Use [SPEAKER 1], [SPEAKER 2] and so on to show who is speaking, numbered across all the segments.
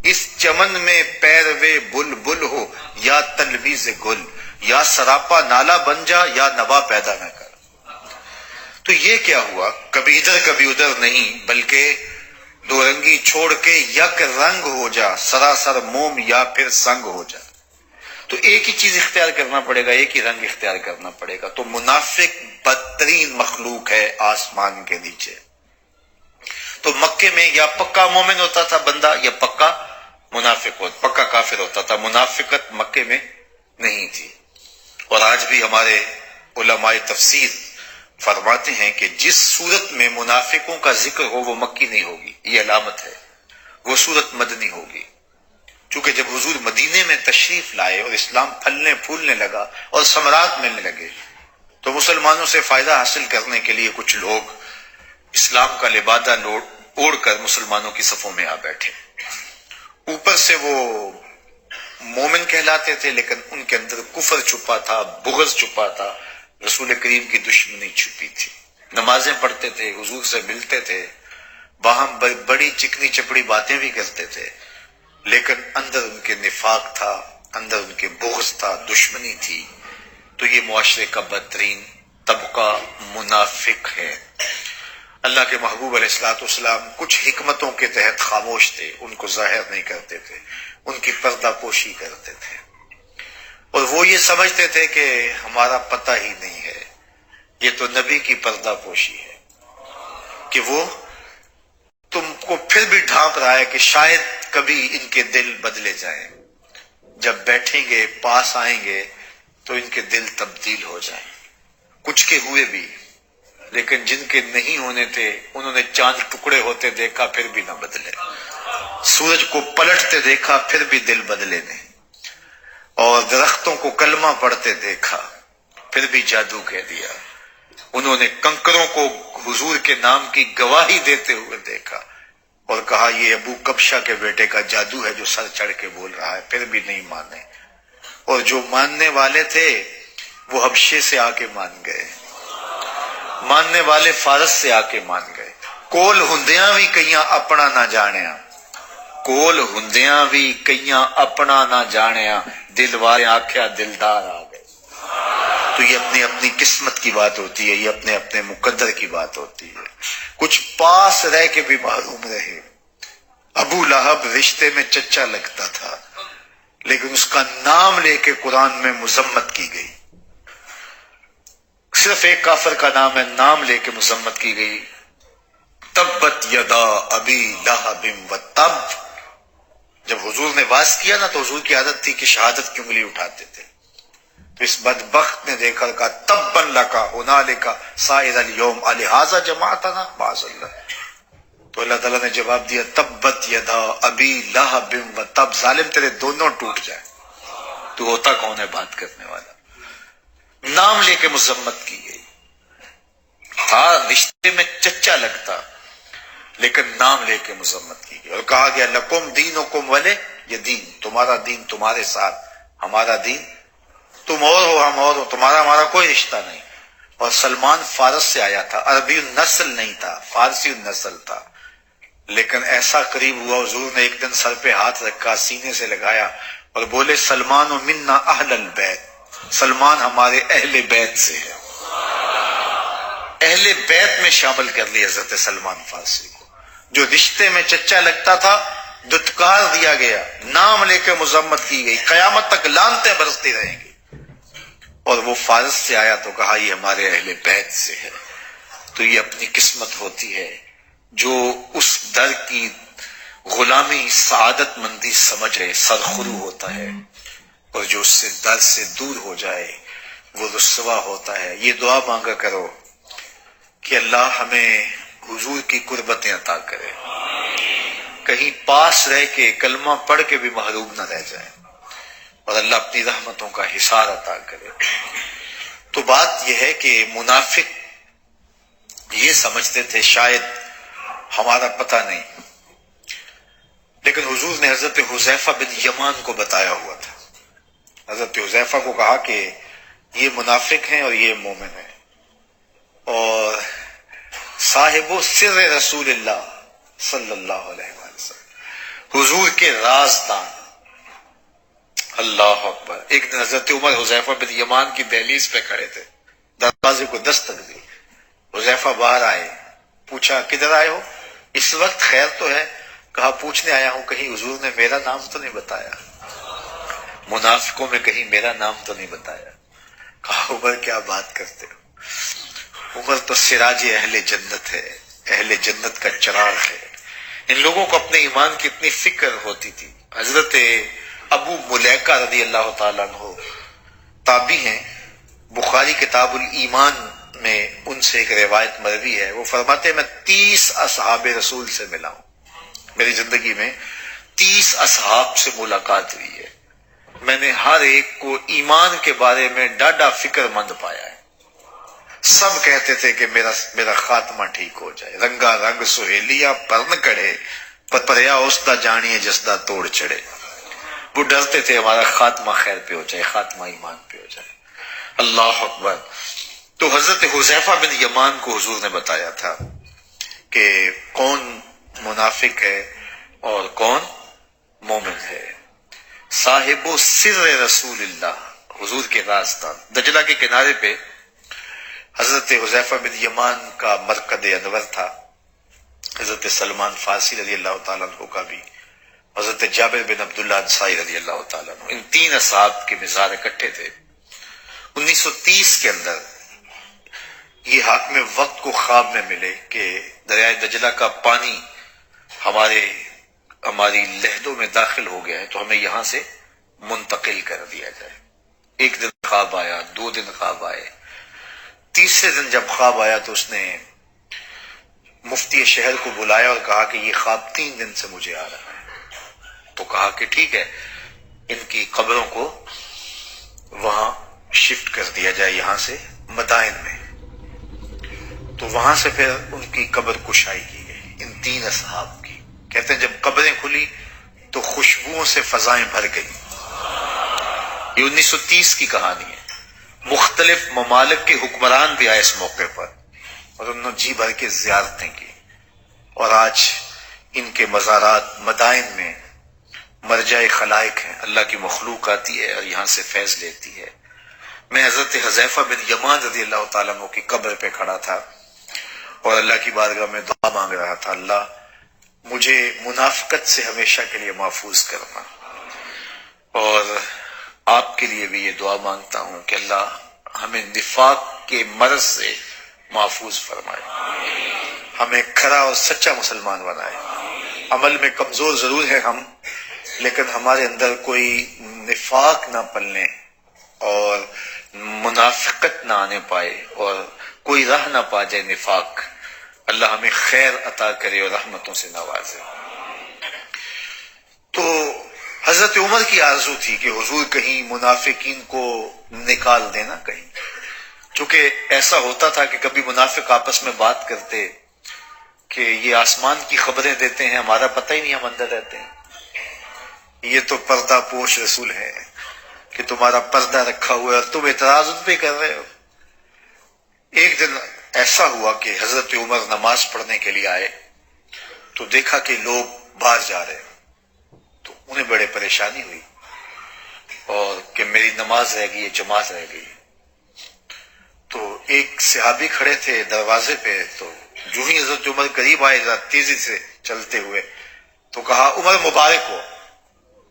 [SPEAKER 1] اس چمن میں پیروے بلبل ہو یا تلویز گل، یا سراپا نالا بن جا یا نوا پیدا نہ کر۔ تو یہ کیا ہوا؟ کبھی ادھر کبھی ادھر نہیں، بلکہ دو رنگی چھوڑ کے یک رنگ ہو جا، سراسر موم یا پھر سنگ ہو جا۔ تو ایک ہی چیز اختیار کرنا پڑے گا، ایک ہی رنگ اختیار کرنا پڑے گا۔ تو منافق بدترین مخلوق ہے آسمان کے نیچے۔ تو مکے میں یا پکا مومن ہوتا تھا بندہ یا پکا منافق ہوتا، پکا کافر ہوتا تھا۔ منافقت مکے میں نہیں تھی۔ اور آج بھی ہمارے علماء تفسیر فرماتے ہیں کہ جس صورت میں منافقوں کا ذکر ہو وہ مکی نہیں ہوگی، یہ علامت ہے، وہ صورت مدنی ہوگی۔ چونکہ جب حضور مدینے میں تشریف لائے اور اسلام پھلنے پھولنے لگا اور ثمرات ملنے لگے، تو مسلمانوں سے فائدہ حاصل کرنے کے لیے کچھ لوگ اسلام کا لبادہ اوڑھ کر مسلمانوں کی صفوں میں آ بیٹھے۔ اوپر سے وہ مومن کہلاتے تھے، لیکن ان کے اندر کفر چھپا تھا، بغض چھپا تھا، رسول کریم کی دشمنی چھپی تھی۔ نمازیں پڑھتے تھے، حضور سے ملتے تھے، باہم بڑی چکنی چپڑی باتیں بھی کرتے تھے، لیکن اندر ان کے نفاق تھا، اندر ان کے بغض تھا، دشمنی تھی۔ تو یہ معاشرے کا بدترین طبقہ منافق ہے۔ اللہ کے محبوب علیہ الصلوۃ والسلام کچھ حکمتوں کے تحت خاموش تھے، ان کو ظاہر نہیں کرتے تھے، ان کی پردہ پوشی کرتے تھے، اور وہ یہ سمجھتے تھے کہ ہمارا پتہ ہی نہیں ہے۔ یہ تو نبی کی پردہ پوشی ہے کہ وہ تم کو پھر بھی ڈھانپ رہا ہے کہ شاید کبھی ان کے دل بدلے جائیں، جب بیٹھیں گے پاس آئیں گے تو ان کے دل تبدیل ہو جائیں۔ کچھ کے ہوئے بھی، لیکن جن کے نہیں ہونے تھے انہوں نے چاند ٹکڑے ہوتے دیکھا پھر بھی نہ بدلے، سورج کو پلٹتے دیکھا پھر بھی دل بدلے نہیں، اور درختوں کو کلمہ پڑھتے دیکھا پھر بھی جادو کہہ دیا۔ انہوں نے کنکروں کو حضور کے نام کی گواہی دیتے ہوئے دیکھا اور کہا یہ ابو کبشہ کے بیٹے کا جادو ہے جو سر چڑھ کے بول رہا ہے، پھر بھی نہیں مانے۔ اور جو ماننے والے تھے وہ حبشے سے آ کے مان گئے، ماننے والے فارس سے آ کے مان گئے۔ کول ہندیاں بھی کئیاں اپنا نہ جانیا، کول ہندیاں بھی کئیاں اپنا نہ جانیا، دل والے آکھیا دلدار آ گئے۔ تو یہ اپنی اپنی قسمت کی بات ہوتی ہے، یہ اپنے اپنے مقدر کی بات ہوتی ہے۔ کچھ پاس رہ کے بھی محروم رہے۔ ابو لہب رشتے میں چچا لگتا تھا، لیکن اس کا نام لے کے قرآن میں مذمت کی گئی۔ صرف ایک کافر کا نام ہے، نام لے کے مذمت کی گئی، تبت یدا ابی لہب وتب۔ جب حضور نے واز کیا نا تو حضور کی عادت تھی کہ شہادت کی انگلی اٹھاتے تھے، تو اس بدبخت نے دیکھا کہا تبا لک ہنالک سائر الیوم الہذا جمعتنا معاذ اللہ۔ تو اللہ تعالیٰ نے جواب دیا تبت یدا ابی لہب وتب، ظالم تیرے دونوں ٹوٹ جائیں، تو ہوتا کون ہے بات کرنے والا؟ نام لے کے مذمت کی گئی۔ ہاں رشتے میں چچا لگتا، لیکن نام لے کے مذمت کی گئی، اور کہا گیا لکم دینکم ولی یدین، تمہارا دین تمہارے ساتھ، ہمارا دین تم اور ہو ہم اور ہو، تمہارا ہمارا کوئی رشتہ نہیں۔ اور سلمان فارس سے آیا تھا، عربی النسل نہیں تھا، فارسی النسل تھا، لیکن ایسا قریب ہوا حضور نے ایک دن سر پہ ہاتھ رکھا، سینے سے لگایا اور بولے سلمان منا اہل البیت، سلمان ہمارے اہل بیت سے ہے۔ اہل بیت میں شامل کر لی حضرت سلمان فارسی کو۔ جو رشتے میں چچا لگتا تھا دتکار دیا گیا، نام لے کے مذمت کی گئی، قیامت تک لعنتیں برستی رہیں گی۔ اور وہ فارس سے آیا تو کہا یہ ہمارے اہل بیت سے ہے۔ تو یہ اپنی قسمت ہوتی ہے، جو اس در کی غلامی سعادت مندی سمجھ رہے سرخرو ہوتا ہے، اور جو اس سے در سے دور ہو جائے وہ رسوا ہوتا ہے۔ یہ دعا مانگا کرو کہ اللہ ہمیں حضور کی قربتیں عطا کرے، کہیں پاس رہ کے کلمہ پڑھ کے بھی محروم نہ رہ جائیں، اور اللہ اپنی رحمتوں کا حصار عطا کرے۔ تو بات یہ ہے کہ منافق یہ سمجھتے تھے شاید ہمارا پتہ نہیں، لیکن حضور نے حضرت حذیفہ بن یمان کو بتایا ہوا تھا۔ حضرت حذیفہ کو کہا کہ یہ منافق ہیں اور یہ مومن ہیں، اور صاحب سر رسول اللہ صلی اللہ علیہ وسلم۔ حضور کے رازدان. اللہ اکبر. ایک دن حضرت عمر حذیفہ بن یمان کی دہلیز پہ کھڑے تھے، دروازے کو دستک دی. حذیفہ باہر آئے، پوچھا کدھر آئے ہو؟ اس وقت خیر تو ہے؟ کہا پوچھنے آیا ہوں کہیں حضور نے میرا نام تو نہیں بتایا، منافقوں میں کہیں میرا نام تو نہیں بتایا. کہا عمر کیا بات کرتے ہو، عمر تو سراج اہل جنت ہے، اہل جنت کا چراغ ہے. ان لوگوں کو اپنے ایمان کی اتنی فکر ہوتی تھی. حضرت ابو ملیکہ رضی اللہ تعالیٰ عنہ تابعی ہیں، بخاری کتاب الایمان میں ان سے ایک روایت مروی ہے. وہ فرماتے ہیں میں 30 اصحاب رسول سے ملا ہوں، میری زندگی میں 30 اصحاب سے ملاقات ہوئی ہے. میں نے ہر ایک کو ایمان کے بارے میں ڈاڈا فکر مند پایا ہے. سب کہتے تھے کہ میرا خاتمہ ٹھیک ہو جائے. رنگا رنگ سہیلیا پرن کڑے، پریا اوسدا جانیے جسدا توڑ چڑھے. وہ ڈرتے تھے ہمارا خاتمہ خیر پہ ہو جائے، خاتمہ ایمان پہ ہو جائے. اللہ اکبر. تو حضرت حذیفہ بن یمان کو حضور نے بتایا تھا کہ کون منافق ہے اور کون مومن ہے. صاحب و سر رسول اللہ، حضور کے رازدان. دجلہ کے کنارے پہ حضرت حذیفہ بن یمان کا مرکز انور تھا، حضرت سلمان فارسی رضی اللہ تعالیٰ عنہ کا بھی، حضرت جابر بن عبداللہ انصاری رضی اللہ تعالیٰ عنہ. ان 3 اصحاب کے مزار اکٹھے تھے. 1930 کے اندر یہ حاکم وقت کو خواب میں ملے کہ دریائے دجلہ کا پانی ہماری لہدوں میں داخل ہو گیا ہے، تو ہمیں یہاں سے منتقل کر دیا جائے. ایک دن خواب آیا، 2 دن خواب آئے. تیسرے دن جب خواب آیا تو اس نے مفتی شہر کو بلایا اور کہا کہ یہ خواب 3 دن سے مجھے آ رہا ہے. تو کہا کہ ٹھیک ہے، ان کی قبروں کو وہاں شفٹ کر دیا جائے، یہاں سے مدائن میں. تو وہاں سے پھر ان کی قبر کشائی کی گئی، ان 3 اصحاب کی. کہتے ہیں جب قبریں کھلی تو خوشبوؤں سے فضائیں بھر گئی. یہ 1930 کی کہانی ہے. مختلف ممالک کے حکمران بھی آئے اس موقع پر اور انہوں نے جی بھر کے زیارتیں کی. اور آج ان کے مزارات مدائن میں مرجع خلائق ہیں. اللہ کی مخلوق آتی ہے اور یہاں سے فیض لیتی ہے. میں حضرت حذیفہ بن یمان رضی اللہ تعالیٰ عنہ کی قبر پہ کھڑا تھا اور اللہ کی بارگاہ میں دعا مانگ رہا تھا، اللہ مجھے منافقت سے ہمیشہ کے لیے محفوظ کرنا. اور آپ کے لیے بھی یہ دعا مانگتا ہوں کہ اللہ ہمیں نفاق کے مرض سے محفوظ فرمائے، ہمیں کھرا اور سچا مسلمان بنائے. عمل میں کمزور ضرور ہے ہم، لیکن ہمارے اندر کوئی نفاق نہ پلنے اور منافقت نہ آنے پائے اور کوئی راہ نہ پا جائے نفاق. اللہ ہمیں خیر عطا کرے اور رحمتوں سے نوازے. تو حضرت عمر کی آرزو تھی کہ حضور کہیں منافقین کو نکال دینا کہیں، چونکہ ایسا ہوتا تھا کہ کبھی منافق آپس میں بات کرتے کہ یہ آسمان کی خبریں دیتے ہیں، ہمارا پتہ ہی نہیں، ہم اندر رہتے ہیں. یہ تو پردہ پوش رسول ہے کہ تمہارا پردہ رکھا ہوا ہے اور تم اعتراض ان پہ کر رہے ہو. ایک دن ایسا ہوا کہ حضرت عمر نماز پڑھنے کے لیے آئے تو دیکھا کہ لوگ باہر جا رہے ہیں. تو انہیں بڑے پریشانی ہوئی اور کہ میری نماز رہ گئی، جماعت رہ گئی. تو ایک صحابی کھڑے تھے دروازے پہ، تو جو ہی حضرت عمر قریب آئے ذرا تیزی سے چلتے ہوئے تو کہا عمر مبارک ہو.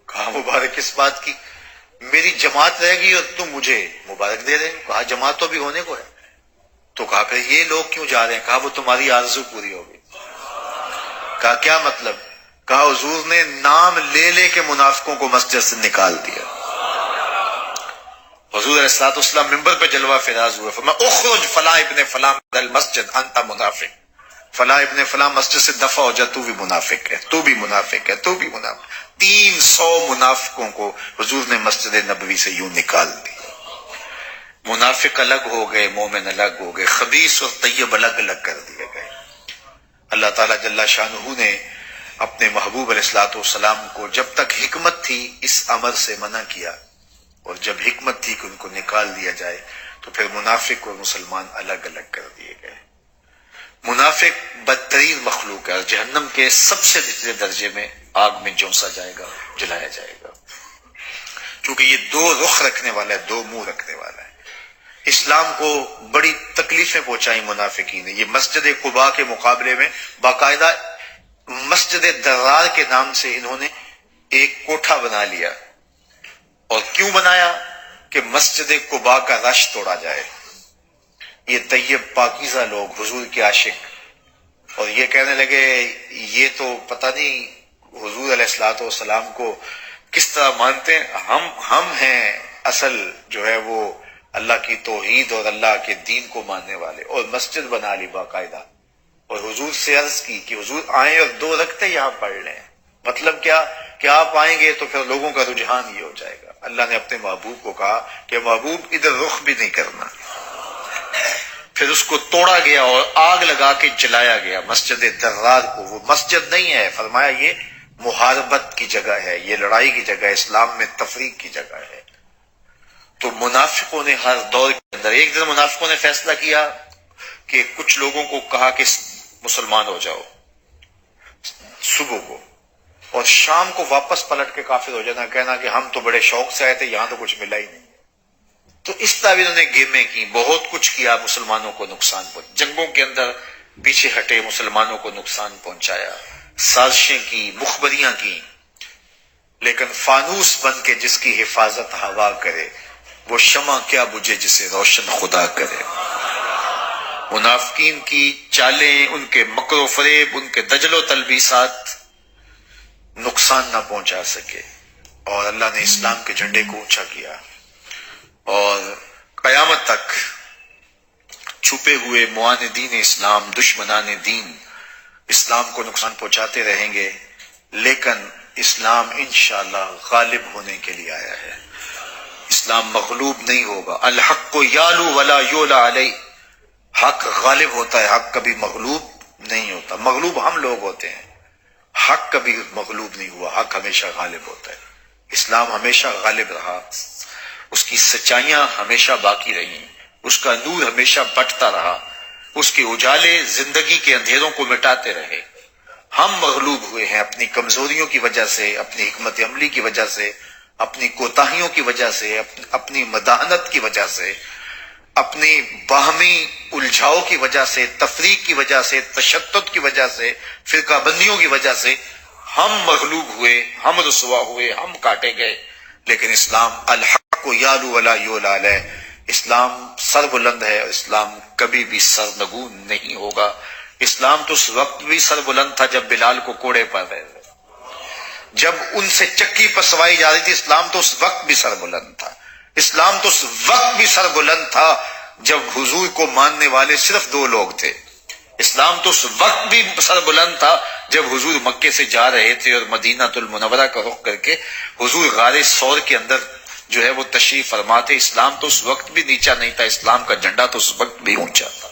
[SPEAKER 1] کہا مبارک کس بات کی؟ میری جماعت رہ گئی اور تم مجھے مبارک دے رہے ہو. کہا جماعت تو ابھی ہونے کو ہے. تو کہا پھر یہ لوگ کیوں جا رہے ہیں؟ کہا وہ تمہاری آرزو پوری ہو گئی. کہا کیا مطلب؟ کہا حضور نے نام لے لے کے منافقوں کو مسجد سے نکال دیا. حضور علیہ الصلوۃ والسلام منبر پہ جلوہ فراز ہوئے، فرمایا اخرج فلاں ابن فلاں من المسجد انت منافق. فلاں ابن فلاں مسجد سے دفع ہو جا، تو بھی منافق ہے، تو بھی منافق ہے، تو بھی منافق. 300 منافقوں کو حضور نے مسجد نبوی سے یوں نکال دیا. منافق الگ ہو گئے، مومن الگ ہو گئے، خبیث اور طیب الگ الگ کر دیے گئے. اللہ تعالیٰ جل شانہ نے اپنے محبوب علیہ الصلوۃ والسلام کو جب تک حکمت تھی اس امر سے منع کیا، اور جب حکمت تھی کہ ان کو نکال دیا جائے تو پھر منافق اور مسلمان الگ الگ کر دیے گئے. منافق بدترین مخلوق ہے اور جہنم کے سب سے نچلے درجے میں آگ میں جونسا جائے گا، جلایا جائے گا، کیونکہ یہ دو رخ رکھنے والا ہے، دو منہ رکھنے والا ہے۔ اسلام کو بڑی تکلیفیں پہنچائی منافقین نے۔ یہ مسجد قباء کے مقابلے میں باقاعدہ مسجد درار کے نام سے انہوں نے ایک کوٹھا بنا لیا، اور کیوں بنایا؟ کہ مسجد قباء کا رش توڑا جائے۔ یہ طیب پاکیزہ لوگ، حضور کے عاشق، اور یہ کہنے لگے یہ تو پتہ نہیں حضور علیہ الصلوۃ والسلام کو کس طرح مانتے ہیں، ہم ہیں اصل جو ہے وہ اللہ کی توحید اور اللہ کے دین کو ماننے والے، اور مسجد بنا لی باقاعدہ، اور حضور سے عرض کی کہ حضور آئیں اور 2 رکعتیں یہاں پڑھ لیں۔ مطلب کیا کہ آپ آئیں گے تو پھر لوگوں کا رجحان یہ ہو جائے گا۔ اللہ نے اپنے محبوب کو کہا کہ محبوب ادھر رخ بھی نہیں کرنا۔ پھر اس کو توڑا گیا اور آگ لگا کے جلایا گیا مسجد درار کو۔ وہ مسجد نہیں ہے، فرمایا یہ محاربت کی جگہ ہے، یہ لڑائی کی جگہ ہے، اسلام میں تفریق کی جگہ ہے۔ تو منافقوں نے ہر دور کے اندر، ایک دن منافقوں نے فیصلہ کیا کہ کچھ لوگوں کو کہا کہ مسلمان ہو جاؤ صبح کو، اور شام کو واپس پلٹ کے کافر ہو جانا، کہنا کہ ہم تو بڑے شوق سے آئے تھے، یہاں تو کچھ ملا ہی نہیں۔ تو اس طرح انہوں نے گیمیں کی، بہت کچھ کیا، مسلمانوں کو نقصان پہنچا، جنگوں کے اندر پیچھے ہٹے، مسلمانوں کو نقصان پہنچایا، سازشیں کی، مخبریاں کی، لیکن فانوس بن کے جس کی حفاظت ہوا کرے، وہ شمع کیا بجھے جسے روشن خدا کرے۔ منافقین کی چالیں، ان کے مکر و فریب، ان کے دجل و تلبیسات نقصان نہ پہنچا سکے، اور اللہ نے اسلام کے جھنڈے کو اونچا کیا، اور قیامت تک چھپے ہوئے معاندین اسلام، دشمنان دین اسلام کو نقصان پہنچاتے رہیں گے، لیکن اسلام انشاءاللہ غالب ہونے کے لیے آیا ہے۔ اسلام مغلوب نہیں ہوگا۔ الحق کو یالو ولا یولا علیہ، حق غالب ہوتا ہے، حق کبھی مغلوب نہیں ہوتا۔ مغلوب ہم لوگ ہوتے ہیں، حق کبھی مغلوب نہیں ہوا، حق ہمیشہ غالب ہوتا ہے۔ اسلام ہمیشہ غالب رہا، اس کی سچائیاں ہمیشہ باقی رہیں، اس کا نور ہمیشہ بٹتا رہا، اس کے اجالے زندگی کے اندھیروں کو مٹاتے رہے۔ ہم مغلوب ہوئے ہیں اپنی کمزوریوں کی وجہ سے، اپنی حکمت عملی کی وجہ سے، اپنی کوتاہیوں کی وجہ سے، اپنی مداحنت کی وجہ سے، اپنی باہمی الجھاؤ کی وجہ سے، تفریق کی وجہ سے، تشدد کی وجہ سے، فرقہ بندیوں کی وجہ سے ہم مغلوب ہوئے، ہم رسوا ہوئے، ہم کاٹے گئے۔ لیکن اسلام الحق کو یالو ولا یولا علیہ، اسلام سر بلند ہے، اور اسلام کبھی بھی سرنگون نہیں ہوگا۔ اسلام تو اس وقت بھی سر بلند تھا جب بلال کو کوڑے پر رہے تھے، جب ان سے چکی پسوائی جا رہی تھی، اسلام تو اس وقت بھی سر بلند تھا۔ اسلام تو اس وقت بھی سر بلند تھا جب حضور کو ماننے والے صرف 2 لوگ تھے۔ اسلام تو اس وقت بھی سر بلند تھا جب حضور مکے سے جا رہے تھے اور مدینہ المنورہ کا رخ کر کے حضور غار ثور کے اندر جو ہے وہ تشریف فرما تھے۔ اسلام تو اس وقت بھی نیچا نہیں تھا، اسلام کا جھنڈا تو اس وقت بھی اونچا تھا۔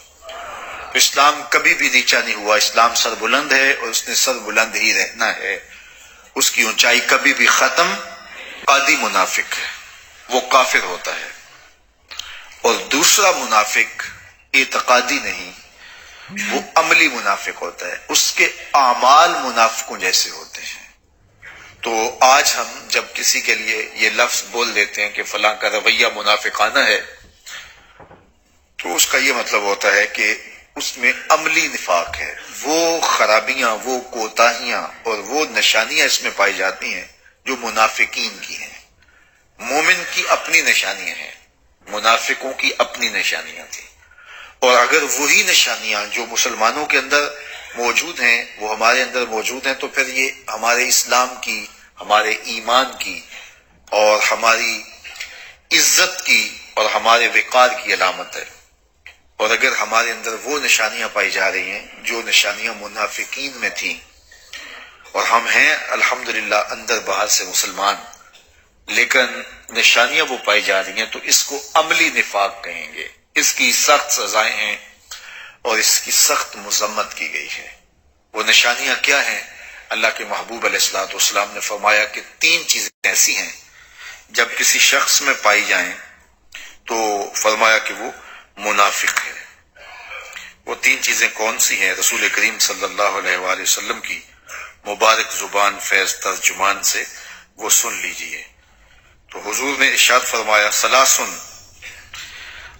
[SPEAKER 1] اسلام کبھی بھی نیچا نہیں ہوا، اسلام سر بلند ہے، اور اس نے سر بلند ہی رہنا ہے، اس کی اونچائی کبھی بھی ختم۔ عادی منافق ہے، وہ کافر ہوتا ہے، اور دوسرا منافق اعتقادی نہیں، وہ عملی منافق ہوتا ہے، اس کے اعمال منافقوں جیسے ہوتے ہیں۔ تو آج ہم جب کسی کے لیے یہ لفظ بول دیتے ہیں کہ فلاں کا رویہ منافقانہ ہے، تو اس کا یہ مطلب ہوتا ہے کہ اس میں عملی نفاق ہے، وہ خرابیاں، وہ کوتاہیاں اور وہ نشانیاں اس میں پائی جاتی ہیں جو منافقین کی ہیں۔ مومن کی اپنی نشانیاں ہیں، منافقوں کی اپنی نشانیاں تھیں، اور اگر وہی نشانیاں جو مسلمانوں کے اندر موجود ہیں وہ ہمارے اندر موجود ہیں، تو پھر یہ ہمارے اسلام کی، ہمارے ایمان کی اور ہماری عزت کی اور ہمارے وقار کی علامت ہے۔ اور اگر ہمارے اندر وہ نشانیاں پائی جا رہی ہیں جو نشانیاں منافقین میں تھیں، اور ہم ہیں الحمدللہ اندر باہر سے مسلمان، لیکن نشانیاں وہ پائی جا رہی ہیں، تو اس کو عملی نفاق کہیں گے۔ اس کی سخت سزائیں ہیں اور اس کی سخت مذمت کی گئی ہے۔ وہ نشانیاں کیا ہیں؟ اللہ کے محبوب علیہ الصلوۃ والسلام نے فرمایا کہ 3 چیزیں ایسی ہیں جب کسی شخص میں پائی جائیں تو فرمایا کہ وہ منافق ہے۔ وہ 3 چیزیں کون سی ہیں؟ رسول کریم صلی اللہ علیہ وآلہ وسلم کی مبارک زبان فیض ترجمان سے وہ سن لیجئے۔ تو حضور نے ارشاد فرمایا سلاسن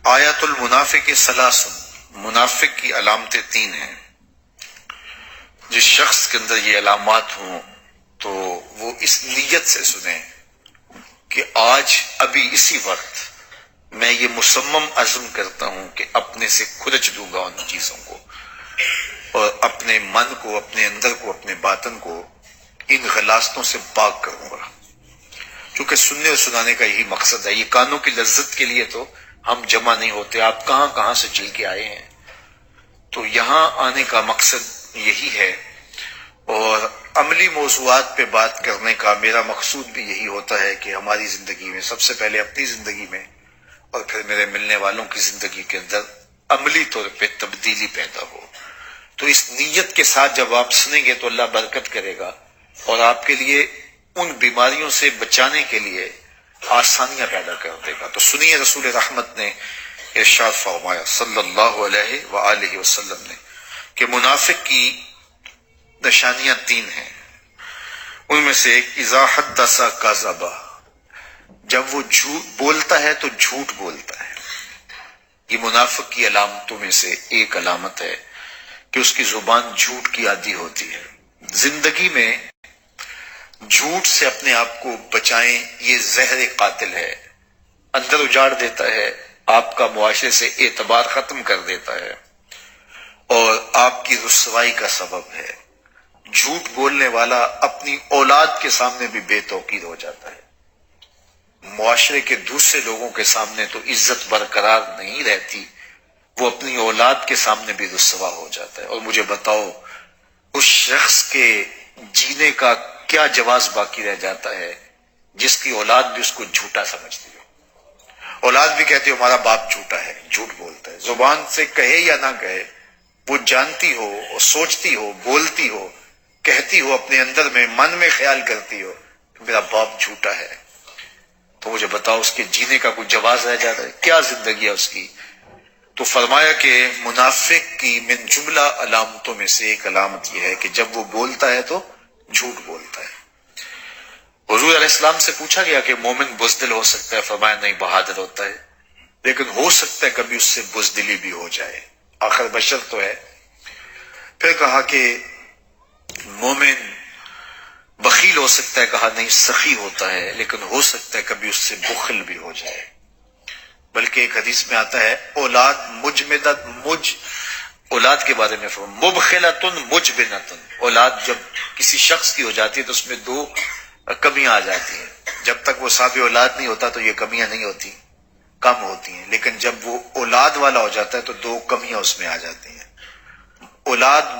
[SPEAKER 1] آیت المنافق سلاسن، منافق کی علامتیں 3 ہیں۔ جس شخص کے اندر یہ علامات ہوں تو وہ اس نیت سے سنیں کہ آج ابھی اسی وقت میں یہ مصمم عزم کرتا ہوں کہ اپنے سے کھرچ دوں گا ان چیزوں کو، اور اپنے من کو، اپنے اندر کو، اپنے باطن کو ان غلاظتوں سے پاک کروں گا۔ چونکہ سننے اور سنانے کا یہی مقصد ہے، یہ کانوں کی لذت کے لیے تو ہم جمع نہیں ہوتے، آپ کہاں کہاں سے چل کے آئے ہیں، تو یہاں آنے کا مقصد یہی ہے، اور عملی موضوعات پہ بات کرنے کا میرا مقصود بھی یہی ہوتا ہے کہ ہماری زندگی میں سب سے پہلے اپنی زندگی میں اور پھر میرے ملنے والوں کی زندگی کے اندر عملی طور پہ تبدیلی پیدا ہو۔ تو اس نیت کے ساتھ جب آپ سنیں گے تو اللہ برکت کرے گا اور آپ کے لیے ان بیماریوں سے بچانے کے لیے آسانیاں پیدا کر دے گا۔ تو سنیے رسول رحمت نے ارشاد فرمایا صلی اللہ علیہ وآلہ وسلم نے کہ منافق کی نشانیاں 3 ہیں، ان میں سے ایک اذا حدث کذب، جب وہ جھوٹ بولتا ہے تو جھوٹ بولتا ہے۔ یہ منافق کی علامتوں میں سے ایک علامت ہے کہ اس کی زبان جھوٹ کی عادی ہوتی ہے۔ زندگی میں جھوٹ سے اپنے آپ کو بچائیں، یہ زہر قاتل ہے، اندر اجاڑ دیتا ہے، آپ کا معاشرے سے اعتبار ختم کر دیتا ہے اور آپ کی رسوائی کا سبب ہے۔ جھوٹ بولنے والا اپنی اولاد کے سامنے بھی بے توقیر ہو جاتا ہے، معاشرے کے دوسرے لوگوں کے سامنے تو عزت برقرار نہیں رہتی، وہ اپنی اولاد کے سامنے بھی رسوا ہو جاتا ہے۔ اور مجھے بتاؤ اس شخص کے جینے کا کیا جواز باقی رہ جاتا ہے جس کی اولاد بھی اس کو جھوٹا سمجھتی ہو، اولاد بھی کہتی ہو ہمارا باپ جھوٹا ہے، جھوٹ بولتا ہے، زبان سے کہے یا نہ کہے وہ جانتی ہو اور سوچتی ہو، بولتی ہو، کہتی ہو، اپنے اندر میں من میں خیال کرتی ہو کہ میرا باپ جھوٹا ہے۔ تو مجھے بتاؤ اس کے جینے کا کوئی جواز رہ جاتا ہے؟ کیا زندگی ہے اس کی؟ تو فرمایا کہ منافق کی من جملہ علامتوں میں سے ایک علامت یہ ہے کہ جب وہ بولتا ہے تو جھوٹ بولتا ہے۔ حضور علیہ السلام سے پوچھا گیا کہ مومن بزدل ہو سکتا ہے؟ فرمایا نہیں، بہادر ہوتا ہے، لیکن ہو سکتا ہے کبھی اس سے بزدلی بھی ہو جائے، آخر بشر تو ہے۔ پھر کہا کہ مومن بخیل ہو سکتا ہے؟ کہا نہیں، سخی ہوتا ہے، لیکن ہو سکتا ہے کبھی اس سے بخل بھی ہو جائے۔ بلکہ ایک حدیث میں آتا ہے اولاد اولاد کے بارے میں مبخلتن مجبنتن، اولاد جب کسی شخص کی ہو جاتی ہے تو اس میں 2 کمیاں آ جاتی ہیں۔ جب تک وہ صاحب اولاد نہیں ہوتا تو یہ کمیاں نہیں ہوتی، کم ہوتی ہیں، لیکن جب وہ اولاد والا ہو جاتا ہے تو 2 کمیاں اس میں آ جاتی ہیں۔ اولاد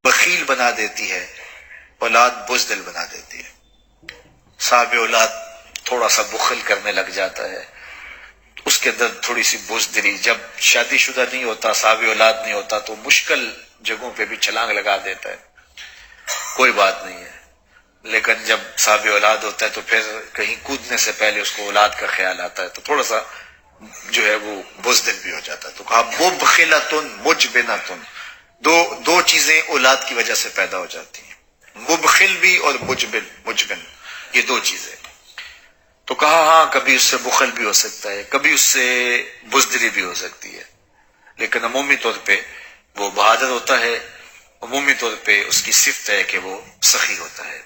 [SPEAKER 1] بخیل بنا دیتی ہے، اولاد بزدل بنا دیتی ہے۔ صاحب اولاد تھوڑا سا بخل کرنے لگ جاتا ہے، اس کے اندر تھوڑی سی بزدلی، جب شادی شدہ نہیں ہوتا، صاحب اولاد نہیں ہوتا تو مشکل جگہوں پہ بھی چھلانگ لگا دیتا ہے، کوئی بات نہیں ہے، لیکن جب صاحب اولاد ہوتا ہے تو پھر کہیں کودنے سے پہلے اس کو اولاد کا خیال آتا ہے تو تھوڑا سا جو ہے وہ بزدل بھی ہو جاتا ہے۔ تو کہا مبخلتن مجبنتن، دو چیزیں اولاد کی وجہ سے پیدا ہو جاتی ہیں، مبخل بھی اور مجبن، یہ 2 چیزیں۔ تو کہا ہاں کبھی اس سے بخل بھی ہو سکتا ہے، کبھی اس سے بزدلی بھی ہو سکتی ہے، لیکن عمومی طور پہ وہ بہادر ہوتا ہے، عمومی طور پہ اس کی صفت ہے کہ وہ سخی ہوتا ہے۔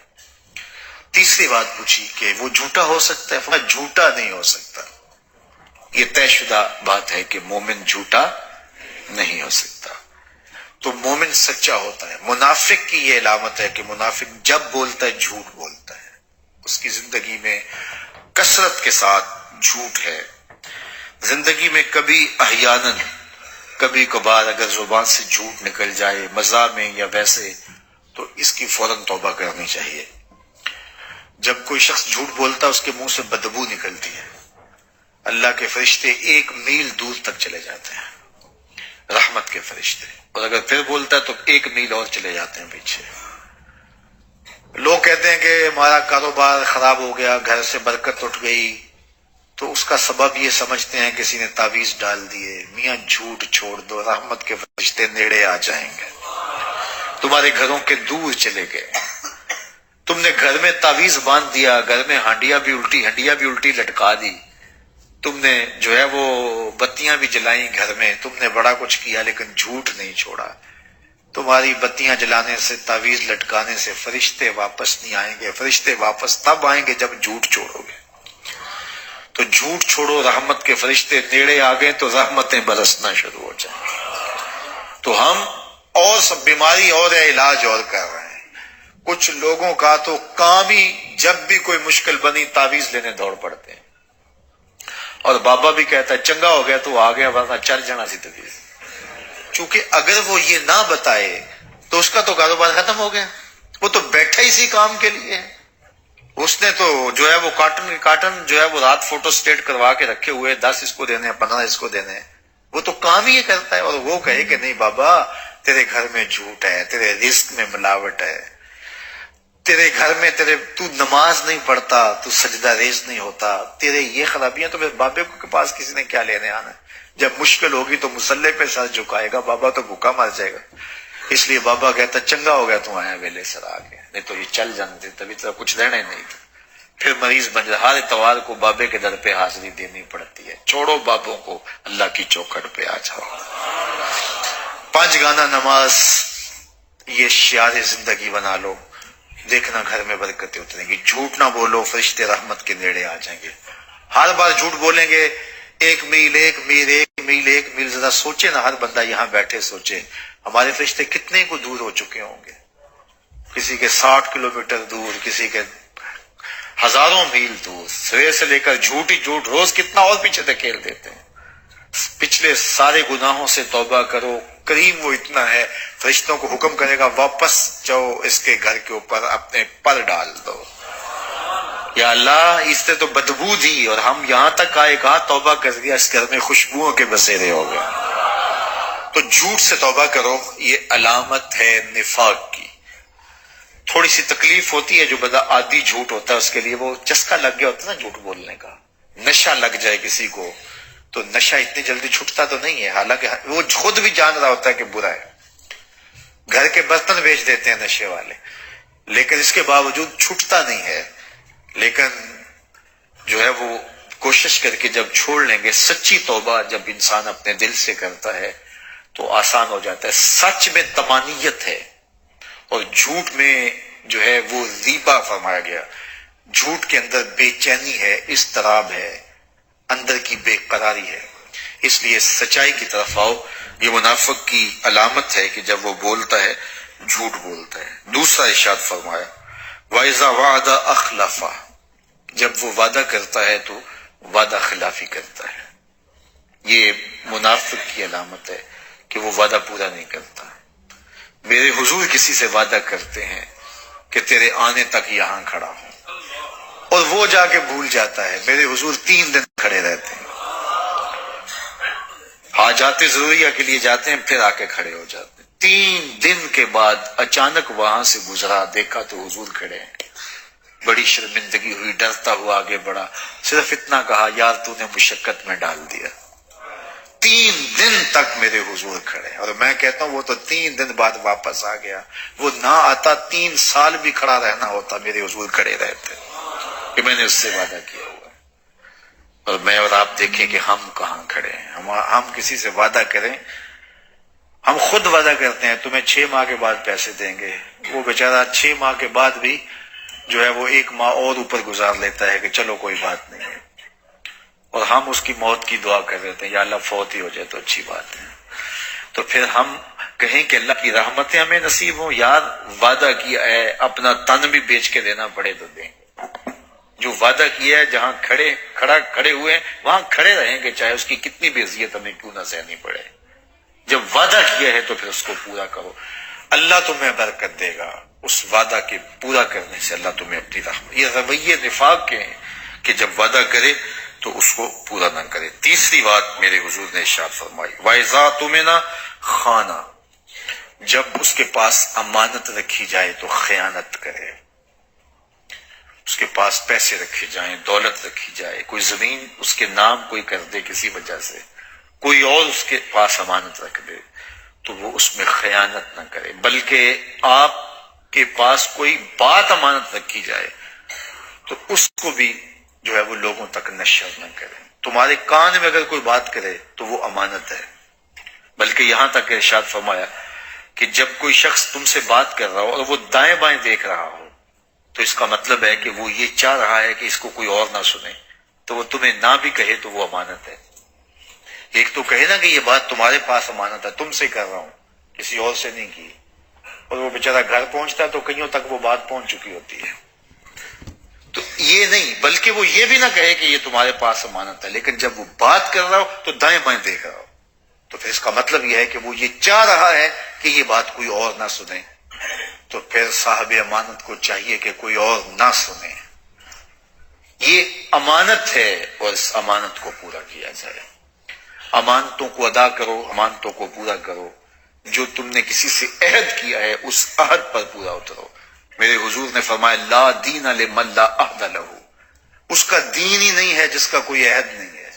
[SPEAKER 1] تیسری بات پوچھی کہ وہ جھوٹا ہو سکتا ہے؟ فرمایا جھوٹا نہیں ہو سکتا، یہ طے شدہ بات ہے کہ مومن جھوٹا نہیں ہو سکتا، تو مومن سچا ہوتا ہے۔ منافق کی یہ علامت ہے کہ منافق جب بولتا ہے جھوٹ بولتا ہے، اس کی زندگی میں کثرت کے ساتھ جھوٹ ہے۔ زندگی میں کبھی احیاناً، کبھی کبھار اگر زبان سے جھوٹ نکل جائے مزاح میں یا ویسے، تو اس کی فوراً توبہ کرنی چاہیے۔ جب کوئی شخص جھوٹ بولتا ہے اس کے منہ سے بدبو نکلتی ہے، اللہ کے فرشتے 1 میل دور تک چلے جاتے ہیں، رحمت کے فرشتے، اور اگر پھر بولتا ہے تو 1 میل اور چلے جاتے ہیں پیچھے۔ لوگ کہتے ہیں کہ ہمارا کاروبار خراب ہو گیا، گھر سے برکت اٹھ گئی، تو اس کا سبب یہ سمجھتے ہیں کسی نے تعویذ ڈال دیے۔ میاں جھوٹ چھوڑ دو، رحمت کے فرشتے نیڑے آ جائیں گے، تمہارے گھروں کے دور چلے گئے۔ تم نے گھر میں تعویذ باندھ دیا، گھر میں ہنڈیاں بھی الٹی لٹکا دی، تم نے جو ہے وہ بتیاں بھی جلائیں گھر میں، تم نے بڑا کچھ کیا لیکن جھوٹ نہیں چھوڑا۔ تمہاری بتیاں جلانے سے، تعویذ لٹکانے سے فرشتے واپس نہیں آئیں گے، فرشتے واپس تب آئیں گے جب جھوٹ چھوڑو گے۔ تو جھوٹ چھوڑو، رحمت کے فرشتے نیڑے آ گئے تو رحمتیں برسنا شروع ہو جائیں۔ تو ہم اور سب بیماری اور علاج اور کر رہے ہیں۔ کچھ لوگوں کا تو کام ہی جب بھی کوئی مشکل بنی تعویذ لینے دوڑ پڑتے ہیں، اور بابا بھی کہتا ہے چنگا ہو گیا تو آ گیا ورنہ چل جانا سی تعویذ۔ چونکہ اگر وہ یہ نہ بتائے تو اس کا تو کاروبار ختم ہو گیا، وہ تو بیٹھا اسی کام کے لیے ہے۔ اس نے تو جو ہے وہ کاٹن جو ہے وہ رات فوٹو سٹیٹ کروا کے رکھے ہوئے، 10 اس کو دینے ہیں، 15 اس کو دینے ہیں، وہ تو کام ہی یہ کرتا ہے۔ اور وہ کہے کہ نہیں بابا تیرے گھر میں جھوٹ ہے، تیرے رزق میں ملاوٹ ہے، تیرے گھر میں تو نماز نہیں پڑھتا، تو سجدہ ریز نہیں ہوتا، تیرے یہ خرابیاں، تو پھر بابے کے پاس کسی نے کیا لینے آنا ہے؟ جب مشکل ہوگی تو مصلے پہ سر جھکائے گا، بابا تو بھوکا مر جائے گا۔ اس لیے بابا کہتا چنگا ہو گیا تم آیا ویلے سر آ گیا، نہیں تو یہ چل جانتے، تبھی تو کچھ لینا ہی نہیں تھا۔ پھر مریض بن جائے، ہر اتوار کو بابے کے در پہ حاضری دینی پڑتی ہے۔ چھوڑو بابوں کو، اللہ کی چوکھٹ پہ آ جاؤ۔ 5 گانا نماز یہ شعار زندگی بنا لو، دیکھنا گھر میں برکتیں اتریں گی۔ جھوٹ نہ بولو، فرشتے رحمت کے نیڑے آ جائیں گے۔ ہر بار جھوٹ بولیں گے، 1 میل، ذرا سوچے نا، ہر بندہ یہاں بیٹھے سوچے ہمارے فرشتے کتنے کو دور ہو چکے ہوں گے، کسی کے 60 کلومیٹر دور، کسی کے ہزاروں میل دور، سویر سے لے کر جھوٹ ہی جھوٹ روز کتنا اور پیچھے دھکیل دیتے ہیں۔ پچھلے سارے گناہوں سے توبہ کرو، کریم وہ اتنا ہے، فرشتوں کو حکم کرے گا واپس جاؤ، اس کے گھر کے اوپر اپنے پر ڈال دو۔ یا اللہ اس سے تو بدبو دی اور ہم یہاں تک آئے، کہا توبہ کر دیا، اس گھر میں خوشبوؤں کے بسیرے ہو گئے۔ تو جھوٹ سے توبہ کرو، یہ علامت ہے نفاق کی۔ تھوڑی سی تکلیف ہوتی ہے، جو بندہ عادی جھوٹ ہوتا ہے اس کے لیے وہ چسکا لگ گیا ہوتا ہے نا جھوٹ بولنے کا، نشہ لگ جائے کسی کو تو نشہ اتنی جلدی چھٹتا تو نہیں ہے، حالانکہ وہ خود بھی جان رہا ہوتا ہے کہ برا ہے۔ گھر کے برتن بیچ دیتے ہیں نشے والے، لیکن اس کے باوجود چھٹتا نہیں ہے۔ لیکن جو ہے وہ کوشش کر کے جب چھوڑ لیں گے، سچی توبہ جب انسان اپنے دل سے کرتا ہے تو آسان ہو جاتا ہے۔ سچ میں طمانیت ہے اور جھوٹ میں جو ہے وہ ریبہ فرمایا گیا، جھوٹ کے اندر بے چینی ہے، اضطراب ہے، اندر کی بے قراری ہے۔ اس لیے سچائی کی طرف آؤ۔ یہ منافق کی علامت ہے کہ جب وہ بولتا ہے جھوٹ بولتا ہے۔ دوسرا ارشاد فرمایا وَإِذَا وَعَدَ أَخْلَفَ، جب وہ وعدہ کرتا ہے تو وعدہ خلافی کرتا ہے۔ یہ منافق کی علامت ہے کہ وہ وعدہ پورا نہیں کرتا۔ میرے حضور کسی سے وعدہ کرتے ہیں کہ تیرے آنے تک یہاں کھڑا ہوں، اور وہ جا کے بھول جاتا ہے۔ میرے حضور 3 دن کھڑے رہتے ہیں، حاجات ضروریہ کے لیے جاتے ہیں، پھر آ کے کھڑے ہو جاتے ہیں۔ 3 دن کے بعد اچانک وہاں سے گزرا، دیکھا تو حضور کھڑے ہیں۔ بڑی شرمندگی ہوئی، ڈرتا ہوا آگے بڑھا، صرف اتنا کہا یار تو نے مشقت میں ڈال دیا۔ 3 دن تک میرے حضور کھڑے، اور میں کہتا ہوں وہ تو 3 دن بعد واپس آ گیا۔ وہ نہ آتا 3 سال بھی کھڑا رہنا ہوتا، میرے حضور کھڑے رہتے کہ میں نے اس سے وعدہ کیا ہوا ہے۔ اور میں اور آپ دیکھیں کہ ہم کہاں کھڑے ہیں۔ ہم کسی سے وعدہ کریں، ہم خود وعدہ کرتے ہیں تمہیں 6 ماہ کے بعد پیسے دیں گے، وہ بیچارہ 6 ماہ کے بعد بھی جو ہے وہ 1 ماہ اور اوپر گزار لیتا ہے کہ چلو کوئی بات نہیں ہے، اور ہم اس کی موت کی دعا کر رہے ہیں یا اللہ فوت ہی ہو جائے تو اچھی بات ہے۔ تو پھر ہم کہیں کہ اللہ کی رحمتیں ہمیں نصیب ہوں، یار وعدہ کیا ہے اپنا تن بھی بیچ کے دینا پڑے تو دیں گے۔ جو وعدہ کیا ہے جہاں کھڑے ہوئے ہیں وہاں کھڑے رہیں گے، چاہے اس کی کتنی بھی اذیت ہمیں کیوں نہ سہنی پڑے۔ جب وعدہ کیا ہے تو پھر اس کو پورا کرو، اللہ تمہیں برکت دے گا۔ اس وعدہ کے پورا کرنے سے اللہ تمہیں اپنی رحمت۔ یہ رویے نفاق کے ہیں کہ جب وعدہ کرے تو اس کو پورا نہ کرے۔ تیسری بات میرے حضور نے ارشاد فرمائی وَإِذَا تُمِنَ خَانَ، جب اس کے پاس امانت رکھی جائے تو خیانت کرے۔ اس کے پاس پیسے رکھے جائیں، دولت رکھی جائے، کوئی زمین اس کے نام کوئی کر دے کسی وجہ سے، کوئی اور اس کے پاس امانت رکھ دے تو وہ اس میں خیانت نہ کرے، بلکہ آپ کے پاس کوئی بات امانت رکھی جائے تو اس کو بھی جو ہے وہ لوگوں تک نشر نہ کریں. تمہارے کان میں اگر کوئی بات کرے تو وہ امانت ہے. بلکہ یہاں تک ارشاد فرمایا کہ جب کوئی شخص تم سے بات کر رہا ہو اور وہ دائیں بائیں دیکھ رہا ہو تو اس کا مطلب ہے کہ وہ یہ چاہ رہا ہے کہ اس کو کوئی اور نہ سنے، تو وہ تمہیں نہ بھی کہے تو وہ امانت ہے. ایک تو کہے نا کہ یہ بات تمہارے پاس امانت ہے، تم سے کر رہا ہوں، کسی اور سے نہیں کی، اور وہ بیچارہ گھر پہنچتا ہے تو کئیوں تک وہ بات پہنچ چکی ہوتی ہے. تو یہ نہیں، بلکہ وہ یہ بھی نہ کہے کہ یہ تمہارے پاس امانت ہے، لیکن جب وہ بات کر رہا ہو تو دائیں بائیں دیکھ رہا ہو، تو پھر اس کا مطلب یہ ہے کہ وہ یہ چاہ رہا ہے کہ یہ بات کوئی اور نہ سنے. تو پھر صاحب امانت کو چاہیے کہ کوئی اور نہ سنے. یہ امانت ہے اور اس امانت کو پورا کیا جائے. امانتوں کو ادا کرو، امانتوں کو پورا کرو. جو تم نے کسی سے عہد کیا ہے اس عہد پر پورا اترو. میرے حضور نے فرمایا لا دین لمن لا عہد لہ، اس کا دین ہی نہیں ہے جس کا کوئی عہد نہیں ہے.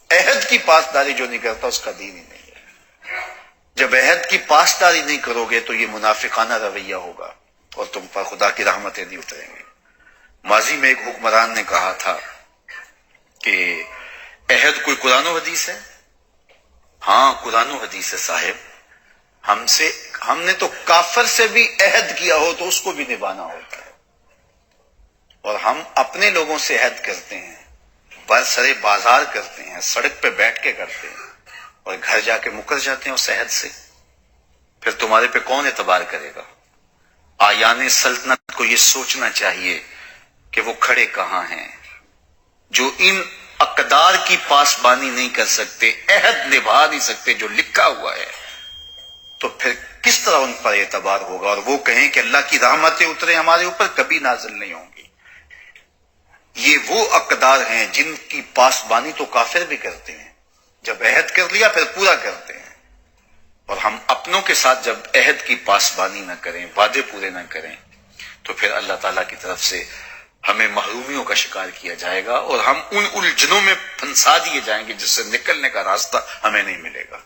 [SPEAKER 1] عہد کی پاسداری جو نہیں کرتا اس کا دین ہی نہیں ہے. جب عہد کی پاسداری نہیں کرو گے تو یہ منافقانہ رویہ ہوگا اور تم پر خدا کی رحمتیں نہیں اتریں گی. ماضی میں ایک حکمران نے کہا تھا کہ عہد کوئی قرآن و حدیث ہے؟ ہاں قرآن و حدیث ہے صاحب. ہم نے تو کافر سے بھی عہد کیا ہو تو اس کو بھی نبھانا ہوتا ہے، اور ہم اپنے لوگوں سے عہد کرتے ہیں، برسرے بازار کرتے ہیں، سڑک پہ بیٹھ کے کرتے ہیں، اور گھر جا کے مکر جاتے ہیں اس عہد سے. پھر تمہارے پہ کون اعتبار کرے گا؟ آیان سلطنت کو یہ سوچنا چاہیے کہ وہ کھڑے کہاں ہیں. جو ان اقدار کی پاسبانی نہیں کر سکتے، عہد نبھا نہیں سکتے جو لکھا ہوا ہے، تو پھر کس طرح ان پر اعتبار ہوگا؟ اور وہ کہیں کہ اللہ کی رحمتیں اترے ہمارے اوپر، کبھی نازل نہیں ہوں گی. یہ وہ اقدار ہیں جن کی پاسبانی تو کافر بھی کرتے ہیں. جب عہد کر لیا پھر پورا کرتے ہیں. اور ہم اپنوں کے ساتھ جب عہد کی پاسبانی نہ کریں، وعدے پورے نہ کریں، تو پھر اللہ تعالیٰ کی طرف سے ہمیں محرومیوں کا شکار کیا جائے گا اور ہم ان الجھنوں میں پھنسا دیے جائیں گے جس سے نکلنے کا راستہ ہمیں نہیں ملے گا.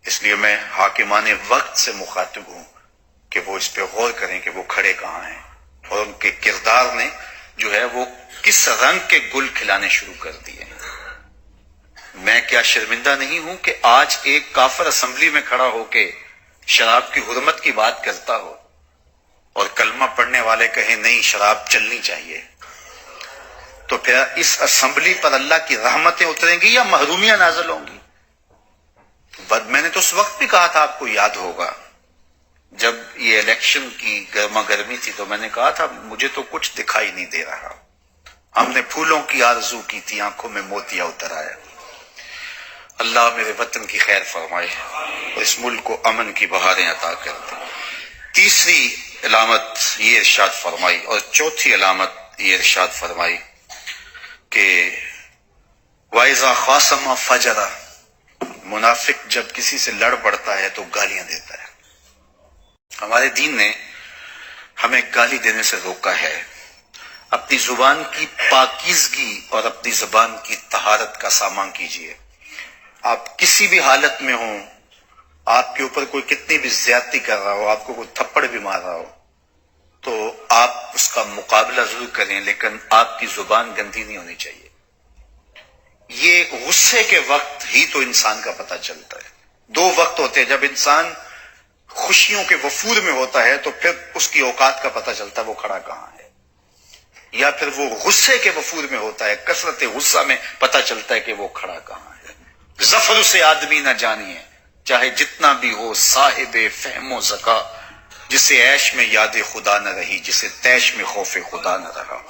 [SPEAKER 1] اس لیے میں حاکمان وقت سے مخاطب ہوں کہ وہ اس پہ غور کریں کہ وہ کھڑے کہاں ہیں اور ان کے کردار نے جو ہے وہ کس رنگ کے گل کھلانے شروع کر دیے ہیں. میں کیا شرمندہ نہیں ہوں کہ آج ایک کافر اسمبلی میں کھڑا ہو کے شراب کی حرمت کی بات کرتا ہو اور کلمہ پڑھنے والے کہیں نہیں شراب چلنی چاہیے. تو پھر اس اسمبلی پر اللہ کی رحمتیں اتریں گی یا محرومیاں نازل ہوں گی؟ میں نے تو اس وقت بھی کہا تھا، آپ کو یاد ہوگا، جب یہ الیکشن کی گرما گرمی تھی تو میں نے کہا تھا مجھے تو کچھ دکھائی نہیں دے رہا. ہم نے پھولوں کی آرزو کی تھی، آنکھوں میں موتیا اتر آیا. اللہ میرے وطن کی خیر فرمائے اور اس ملک کو امن کی بہاریں عطا کر دے. تیسری علامت یہ ارشاد فرمائی اور چوتھی علامت یہ ارشاد فرمائی کہ وَإِذَا خَاصَمَ فَجَرَ، منافق جب کسی سے لڑ پڑتا ہے تو گالیاں دیتا ہے. ہمارے دین نے ہمیں گالی دینے سے روکا ہے. اپنی زبان کی پاکیزگی اور اپنی زبان کی طہارت کا سامان کیجیے. آپ کسی بھی حالت میں ہوں، آپ کے اوپر کوئی کتنی بھی زیادتی کر رہا ہو، آپ کو کوئی تھپڑ بھی مار رہا ہو، تو آپ اس کا مقابلہ ضرور کریں، لیکن آپ کی زبان گندی نہیں ہونی چاہیے. یہ غصے کے وقت ہی تو انسان کا پتہ چلتا ہے. دو وقت ہوتے ہیں، جب انسان خوشیوں کے وفور میں ہوتا ہے تو پھر اس کی اوقات کا پتہ چلتا ہے وہ کھڑا کہاں ہے، یا پھر وہ غصے کے وفور میں ہوتا ہے، کثرت غصہ میں پتہ چلتا ہے کہ وہ کھڑا کہاں ہے. ظفر سے آدمی نہ جانیے چاہے جتنا بھی ہو، صاحب فہم و ذکا، جسے عیش میں یاد خدا نہ رہی، جسے تیش میں خوف خدا نہ رہا.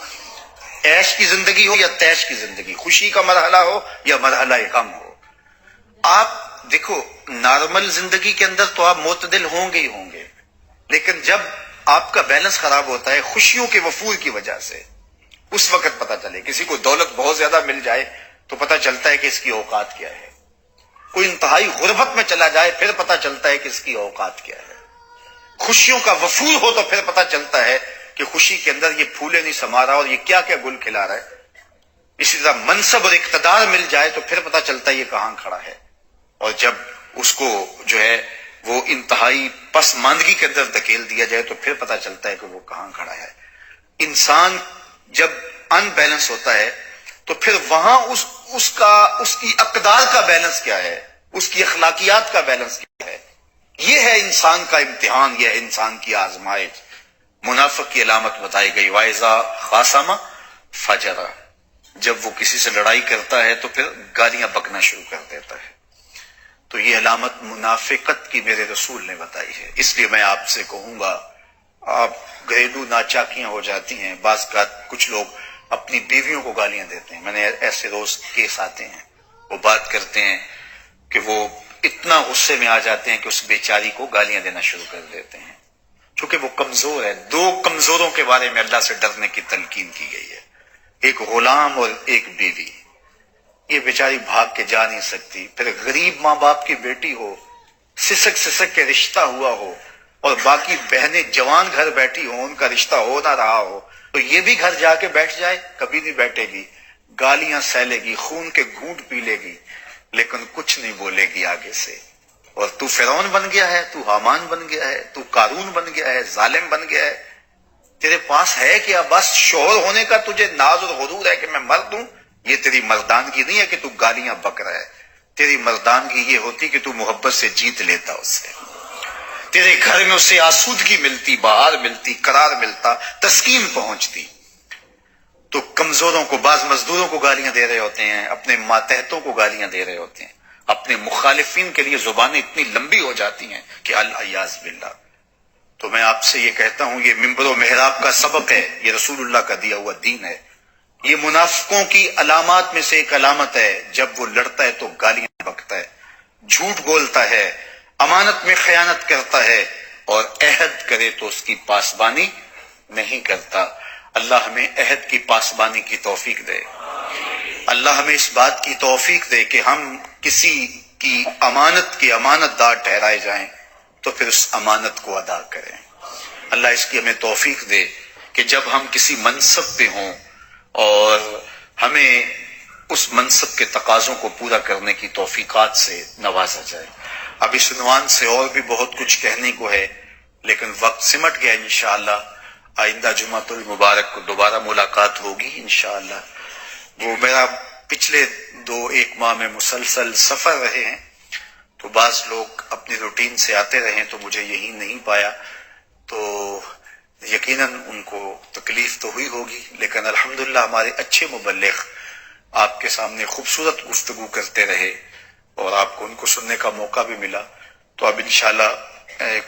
[SPEAKER 1] عیش کی زندگی ہو یا تیش کی زندگی، خوشی کا مرحلہ ہو یا مرحلہ غم ہو، آپ دیکھو نارمل زندگی کے اندر تو آپ معتدل ہوں گے ہی ہوں گے، لیکن جب آپ کا بیلنس خراب ہوتا ہے خوشیوں کے وفور کی وجہ سے، اس وقت پتہ چلے. کسی کو دولت بہت زیادہ مل جائے تو پتہ چلتا ہے کہ اس کی اوقات کیا ہے. کوئی انتہائی غربت میں چلا جائے پھر پتہ چلتا ہے کہ اس کی اوقات کیا ہے. خوشیوں کا وفور ہو تو پھر پتہ چلتا ہے کہ خوشی کے اندر یہ پھولے نہیں سما رہا اور یہ کیا کیا گل کھلا رہا ہے. اسی طرح منصب اور اقتدار مل جائے تو پھر پتہ چلتا ہے یہ کہاں کھڑا ہے. اور جب اس کو جو ہے وہ انتہائی پسماندگی کے اندر دھکیل دیا جائے تو پھر پتہ چلتا ہے کہ وہ کہاں کھڑا ہے۔ انسان جب ان بیلنس ہوتا ہے تو پھر وہاں اس کی اقدار کا بیلنس کیا ہے، اس کی اخلاقیات کا بیلنس کیا ہے۔ یہ ہے انسان کا امتحان، یہ ہے انسان کی آزمائش۔ منافق کی علامت بتائی گئی، وَإِذَا خَاصَمَ فَجَرَ، جب وہ کسی سے لڑائی کرتا ہے تو پھر گالیاں بکنا شروع کر دیتا ہے۔ تو یہ علامت منافقت کی میرے رسول نے بتائی ہے۔ اس لیے میں آپ سے کہوں گا، آپ گھریلو ناچاکیاں ہو جاتی ہیں، بعض کا کچھ لوگ اپنی بیویوں کو گالیاں دیتے ہیں، میں نے ایسے روز کیس آتے ہیں، وہ بات کرتے ہیں کہ وہ اتنا غصے میں آ جاتے ہیں کہ اس بیچاری کو گالیاں دینا شروع کر دیتے ہیں، چونکہ وہ کمزور ہے۔ دو کمزوروں کے بارے میں اللہ سے ڈرنے کی تلقین کی گئی ہے، ایک غلام اور ایک بیوی۔ یہ بیچاری بھاگ کے جا نہیں سکتی، پھر غریب ماں باپ کی بیٹی ہو، سسک کے رشتہ ہوا ہو، اور باقی بہنیں جوان گھر بیٹھی ہوں، ان کا رشتہ ہو نہ رہا ہو، تو یہ بھی گھر جا کے بیٹھ جائے، کبھی نہیں بیٹھے گی، گالیاں سہلے گی، خون کے گھونٹ پی لے گی، لیکن کچھ نہیں بولے گی آگے سے۔ اور تو فرعون بن گیا ہے، تو حامان بن گیا ہے، تو قارون بن گیا ہے، ظالم بن گیا ہے، تیرے پاس ہے کیا؟ بس شوہر ہونے کا تجھے ناز اور غرور ہے کہ میں مرد ہوں۔ یہ تیری مردانگی نہیں ہے کہ تو گالیاں بک رہا ہے، تیری مردانگی یہ ہوتی کہ تو محبت سے جیت لیتا اسے، تیرے گھر میں اسے آسودگی ملتی، بہار ملتی، قرار ملتا، تسکین پہنچتی۔ تو کمزوروں کو، بعض مزدوروں کو گالیاں دے رہے ہوتے ہیں، اپنے ماتحتوں کو گالیاں دے رہے ہوتے ہیں، اپنے مخالفین کے لیے زبانیں اتنی لمبی ہو جاتی ہیں کہ العیاذ باللہ۔ تو میں آپ سے یہ کہتا ہوں، یہ منبر و محراب کا سبق ہے، یہ رسول اللہ کا دیا ہوا دین ہے۔ یہ منافقوں کی علامات میں سے ایک علامت ہے، جب وہ لڑتا ہے تو گالیاں بکتا ہے، جھوٹ بولتا ہے، امانت میں خیانت کرتا ہے، اور عہد کرے تو اس کی پاسبانی نہیں کرتا۔ اللہ ہمیں عہد کی پاسبانی کی توفیق دے، اللہ ہمیں اس بات کی توفیق دے کہ ہم کسی کی امانت کے امانت دار ٹھہرائے جائیں تو پھر اس امانت کو ادا کریں۔ اللہ اس کی ہمیں توفیق دے کہ جب ہم کسی منصب پہ ہوں اور ہمیں اس منصب کے تقاضوں کو پورا کرنے کی توفیقات سے نوازا جائے۔ اب اس عنوان سے اور بھی بہت کچھ کہنے کو ہے، لیکن وقت سمٹ گیا۔ انشاءاللہ آئندہ جمعۃ المبارک کو دوبارہ ملاقات ہوگی انشاءاللہ۔ وہ میرا پچھلے 1 ماہ میں مسلسل سفر رہے ہیں، تو بعض لوگ اپنی روٹین سے آتے رہے تو مجھے یہی نہیں پایا، تو یقیناً ان کو تکلیف تو ہوئی ہوگی، لیکن الحمدللہ ہمارے اچھے مبلغ آپ کے سامنے خوبصورت گفتگو کرتے رہے اور آپ کو ان کو سننے کا موقع بھی ملا۔ تو اب انشاءاللہ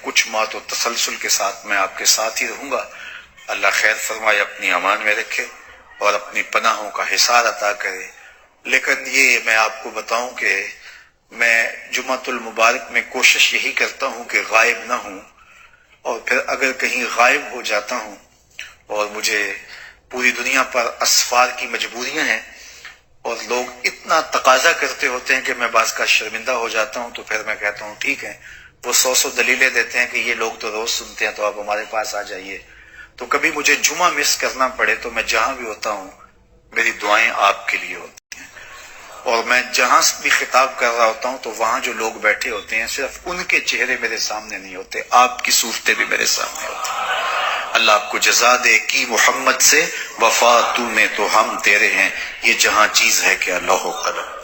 [SPEAKER 1] کچھ ماہ تو تسلسل کے ساتھ میں آپ کے ساتھ ہی رہوں گا۔ اللہ خیر فرمائے، اپنی امان میں رکھے اور اپنی پناہوں کا حصار عطا کرے۔ لیکن یہ میں آپ کو بتاؤں کہ میں جمعۃ المبارک میں کوشش یہی کرتا ہوں کہ غائب نہ ہوں، اور پھر اگر کہیں غائب ہو جاتا ہوں اور مجھے پوری دنیا پر اسفار کی مجبوریاں ہیں اور لوگ اتنا تقاضا کرتے ہوتے ہیں کہ میں بعض کا شرمندہ ہو جاتا ہوں، تو پھر میں کہتا ہوں ٹھیک ہے، وہ 100 دلیلیں دیتے ہیں کہ یہ لوگ تو روز سنتے ہیں تو آپ ہمارے پاس آ جائیے۔ تو کبھی مجھے جمعہ مس کرنا پڑے تو میں جہاں بھی ہوتا ہوں میری دعائیں آپ کے لیے ہوتی ہیں، اور میں جہاں بھی خطاب کر رہا ہوتا ہوں تو وہاں جو لوگ بیٹھے ہوتے ہیں صرف ان کے چہرے میرے سامنے نہیں ہوتے، آپ کی صورتیں بھی میرے سامنے ہوتی ہیں۔ اللہ آپ کو جزا دے کی محمد سے وفا تو میں تو ہم تیرے ہیں، یہ جہاں چیز ہے کہ اللہ قلم۔